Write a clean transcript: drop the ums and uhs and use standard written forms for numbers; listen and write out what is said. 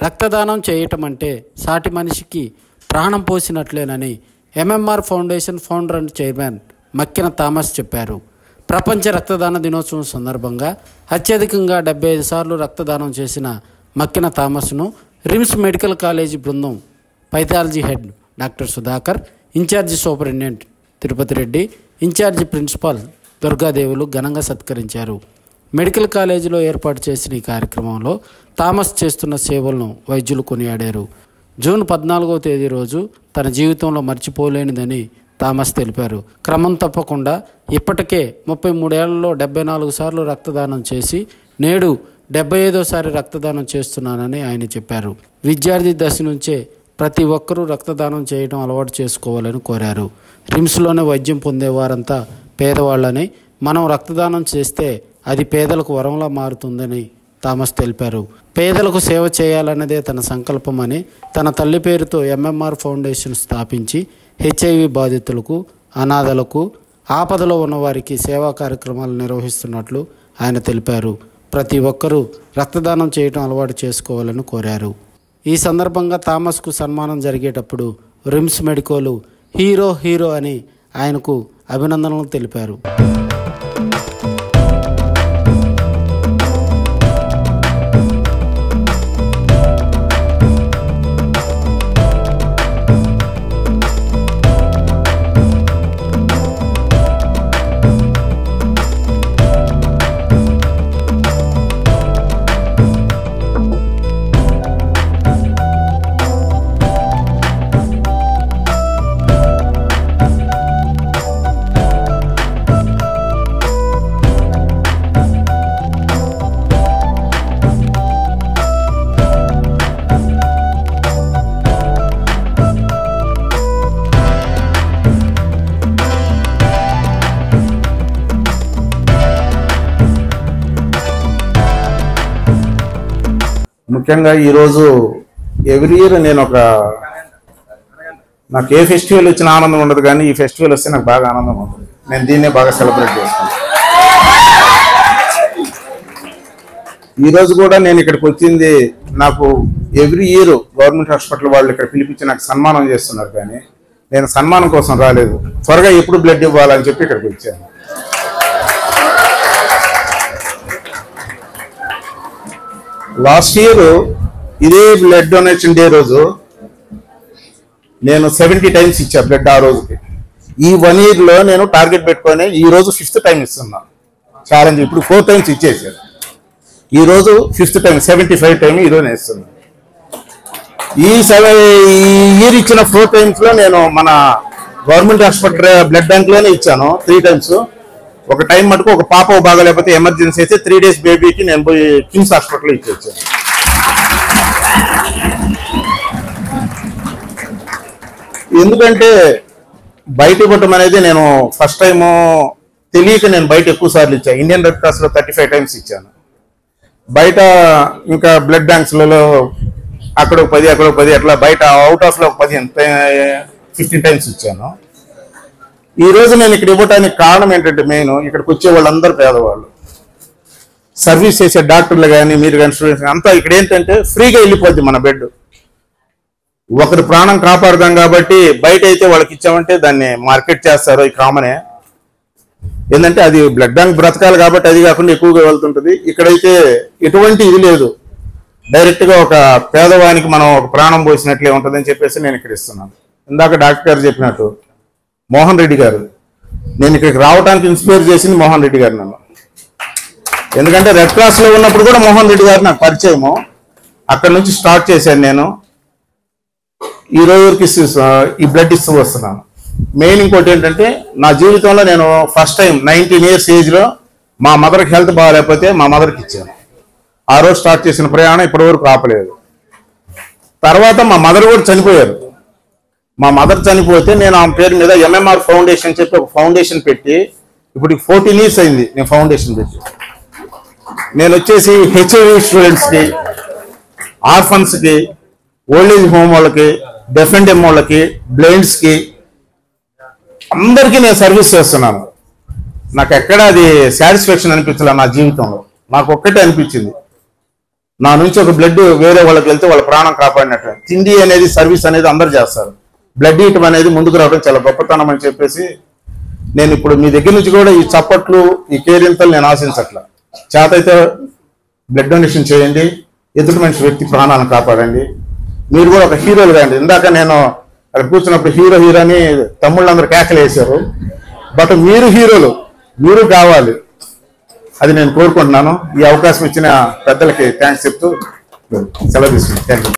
రక్తదానం చేయటం అంటే సాటి మనిషికి ప్రాణం పోసినట్లేనని MMR foundation founder and chairman Makkina Thomas చెప్పారు. ప్రపంచ రక్తదాన దినోత్సవం సందర్భంగా అత్యధికంగా 75 సార్లు రక్తదానం చేసిన మక్కిన థామస్ను రిమ్స్ మెడికల్ కాలేజీ బృందం pathology head doctor Sudhakar, in charge superintendent Tirupati Reddy, in charge principal Durgadevulu ఘనంగా సత్కరించారు. మెడికల్ కాలేజీలో ఏర్పాటు చేసిన ఈ కార్యక్రమంలో థామస్ చేస్తున్న సేవలను వైద్యులు కొనియాడారు. జూన్ 14వ తేదీ రోజు తన జీవితంలో మర్చిపోలేనిదని థామస్ తెలిపారు. క్రమం తప్పకుండా ఇప్పటికే 33 ఏళ్లలో 74 సార్లు రక్తదానం చేసి నేడు 75వ రక్తదానం చేస్తున్నానని ఆయన చెప్పారు. విద్యార్థి దశ నుంచే ప్రతి ఒక్కరూ రక్తదానం చేయడం అలవాటు చేసుకోవాలని కోరారు. రిమ్స్లోనే వైద్యం పొందేవారంతా పేదవాళ్ళని, మనం రక్తదానం చేస్తే అది పేదలకు వరంలా మారుతుందని థామస్ తెలిపారు. పేదలకు సేవ చేయాలన్నదే తన సంకల్పమని, తన తల్లి పేరుతో ఎంఎంఆర్ ఫౌండేషన్ స్థాపించి హెచ్ఐవి బాధితులకు, అనాథలకు, ఆపదలో ఉన్నవారికి సేవా కార్యక్రమాలు నిర్వహిస్తున్నట్లు ఆయన తెలిపారు. ప్రతి ఒక్కరూ రక్తదానం చేయడం అలవాటు చేసుకోవాలని కోరారు. ఈ సందర్భంగా థామస్కు సన్మానం జరిగేటప్పుడు రిమ్స్ మెడికోలు హీరో అని ఆయనకు అభినందనలు తెలిపారు. ముఖ్యంగా ఈరోజు ఎవ్రీ ఇయర్ నాకు ఏ ఫెస్టివల్ వచ్చిన ఆనందం ఉండదు, కానీ ఈ ఫెస్టివల్ వస్తే నాకు బాగా ఆనందం ఉంటుంది. నేను దీన్నే బాగా సెలబ్రేట్ చేస్తాను. ఈరోజు కూడా నేను ఇక్కడికి వచ్చింది, నాకు ఎవ్రీ ఇయర్ గవర్నమెంట్ హాస్పిటల్ వాళ్ళు ఇక్కడ పిలిపించి నాకు సన్మానం చేస్తున్నారు, కానీ నేను సన్మానం కోసం రాలేదు. త్వరగా ఎప్పుడు బ్లడ్ ఇవ్వాలని చెప్పి ఇక్కడికి వచ్చాను. లాస్ట్ ఇయర్ ఇదే బ్లడ్ డొనేషన్ డే రోజు నేను 70 times ఇచ్చా బ్లడ్. ఆ రోజుకి ఈ 1 yearలో నేను టార్గెట్ పెట్టుకొని ఈ రోజు 5th time ఇస్తున్నా ఛాలెంజ్. ఇప్పుడు 4 times ఇచ్చేసాను, ఈ రోజు 5th time 75 time ఈరోజు నేను ఇస్తున్నాను. ఈ ఇయర్ ఇచ్చిన 4 timesలో నేను మన గవర్నమెంట్ హాస్పిటల్ బ్లడ్ బ్యాంక్లోనే ఇచ్చాను 3 times. ఒక టైం మటుకు ఒక పాప బాగాలేకపోతే ఎమర్జెన్సీ అయితే 3 days బేబీకి నేను పోయి కిమ్స్ హాస్పిటల్లో ఇచ్చేసాను. ఎందుకంటే బయట ఇవ్వటం అనేది నేను ఫస్ట్ టైము తెలియక నేను బయట ఎక్కువ సార్లు ఇచ్చాను. ఇండియన్ రెడ్ క్రాస్లో 35 times ఇచ్చాను. బయట ఇంకా బ్లడ్ బ్యాంక్స్లలో అక్కడ 10 అక్కడ 10 అట్లా బయట అవుట్ ఆఫ్లో 15 times ఇచ్చాను. ఈ రోజు నేను ఇక్కడ ఇవ్వడానికి కారణం ఏంటంటే, మెయిన్ ఇక్కడికి వచ్చే వాళ్ళందరూ పేదవాళ్ళు, సర్వీస్ చేసే డాక్టర్లు కానీ మీరు కానీ స్టూడెంట్స్ అంతా ఇక్కడ ఏంటంటే ఫ్రీగా వెళ్ళిపోద్ది మన బెడ్. ఒకరి ప్రాణం కాపాడదాం కాబట్టి బయట అయితే వాళ్ళకి ఇచ్చామంటే దాన్ని మార్కెట్ చేస్తారు, ఈ కామనే. ఏంటంటే అది బ్లడ్ బ్యాంక్ బ్రతకాలి కాబట్టి అది కాకుండా ఎక్కువగా వెళ్తుంటుంది. ఇక్కడైతే ఎటువంటి ఇది లేదు, డైరెక్ట్గా ఒక పేదవానికి మనం ఒక ప్రాణం పోసినట్లే ఉంటుందని చెప్పేసి నేను ఇక్కడ ఇస్తున్నాను. ఇందాక డాక్టర్ గారు చెప్పినట్టు మోహన్ రెడ్డి గారు, నేను ఇక్కడికి రావడానికి ఇన్స్పైర్ చేసింది మోహన్ రెడ్డి గారు నన్ను. ఎందుకంటే రెడ్ క్రాస్లో ఉన్నప్పుడు కూడా మోహన్ రెడ్డి గారు నాకు పరిచయము, అక్కడ నుంచి స్టార్ట్ చేశాను. నేను ఈ రోజుకి ఈ బ్లడ్ ఇస్తూ వస్తున్నాను. మెయిన్ ఇంకోటి ఏంటంటే, నా జీవితంలో నేను ఫస్ట్ టైం 19 years ఏజ్లో మా మదర్కి హెల్త్ బాగాలేకపోతే మా మదర్కి ఇచ్చాను. ఆ రోజు స్టార్ట్ చేసిన ప్రయాణం ఇప్పటి వరకు ఆపలేదు. తర్వాత మా మదర్ కూడా చనిపోయారు. మా మదర్ చనిపోతే నేను ఆమె పేరు మీద ఎంఎంఆర్ ఫౌండేషన్ చెప్పి ఒక ఫౌండేషన్ పెట్టి ఇప్పుడు 14 years అయింది నేను ఫౌండేషన్ పెట్టి. నేను వచ్చేసి హెచ్ఐవి స్టూడెంట్స్కి, ఆర్ఫన్స్కి, ఓల్డ్ ఏజ్ హోమ్ వాళ్ళకి, డెఫ్ అండ్ డెమ్ వాళ్ళకి, బ్లైండ్స్కి అందరికీ నేను సర్వీస్ చేస్తున్నాను. నాకు ఎక్కడ అది సాటిస్ఫాక్షన్ అనిపించలే నా జీవితంలో. నాకు ఒక్కటే అనిపించింది, నా నుంచి ఒక బ్లడ్ వేరే వాళ్ళకి వెళ్తే వాళ్ళ ప్రాణం కాపాడినట్టు. తిండి అనేది సర్వీస్ అనేది అందరు చేస్తారు, బ్లడ్ ఇవ్వటం అనేది ముందుకు రావడం చాలా గొప్పతనం అని చెప్పేసి నేను ఇప్పుడు మీ దగ్గర నుంచి కూడా ఈ చప్పట్లు ఈ కేరింతలు నేను ఆశించట్లా. చేతైతే బ్లడ్ డొనేషన్ చేయండి, ఎదుటి మనిషి వ్యక్తి ప్రాణాలను కాపాడండి. మీరు కూడా ఒక హీరోలు కాండి. ఇందాక నేను అక్కడ కూర్చున్నప్పుడు హీరో అని తమ్ముళ్ళందరూ కేకలు వేశారు. బట్ మీరు హీరోలు, మీరు కావాలి, అది నేను కోరుకుంటున్నాను. ఈ అవకాశం ఇచ్చిన పెద్దలకి థ్యాంక్స్ చెప్తూ సెలవు తీసుకుంటాను. Thank you.